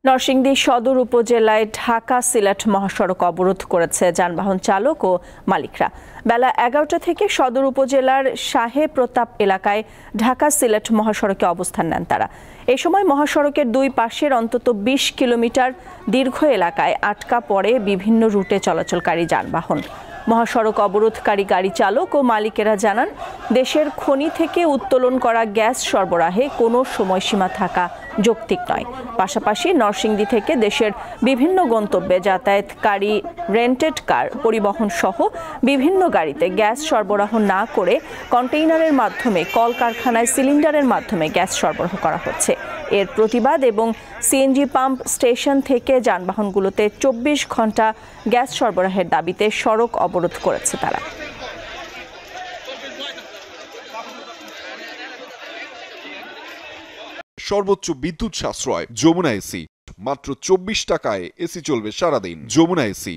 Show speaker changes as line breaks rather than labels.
নরসিংদী সদর উপজেলায় ঢাকা সিলেট মহাসড়ক অবরোধ করেছে যানবাহন চালক ও মালিকরা। বেলা ১১টা থেকে সদর উপজেলার শাহে প্রতাপ এলাকায় ঢাকা সিলেট মহাসড়কে অবস্থান নেন তারা। এ সময় মহাসড়কের দুই পাশের অন্তত ২০ কিলোমিটার দীর্ঘ এলাকায় আটকা পড়ে বিভিন্ন রুটে চলাচলকারী যানবাহন। মহাসড়ক অবরোধকারী গাড়ি চালক ও মালিকেরা জানান, দেশের খনি থেকে উত্তোলন করা গ্যাস সরবরাহে কোনো সময়সীমা থাকা যৌক্তিক নয়। পাশাপাশি নরসিংদী থেকে দেশের বিভিন্ন গন্তব্যে যাতায়াতকারী রেন্টেড কার পরিবহন সহ বিভিন্ন গাড়িতে গ্যাস সরবরাহ না করে কন্টেইনারের মাধ্যমে কলকারখানায় সিলিন্ডারের মাধ্যমে গ্যাস সরবরাহ করা হচ্ছে। এর প্রতিবাদ এবং সিএনজি পাম্প স্টেশন থেকে যানবাহনগুলোতে ২৪ ঘন্টা গ্যাস সরবরাহের দাবিতে সড়ক অবরোধ করেছে তারা।
সর্বোচ্চ বিদ্যুৎ সাশ্রয় যমুনা এসি, মাত্র ২৪ টাকায় এসি চলবে সারাদিন। যমুনা এসি।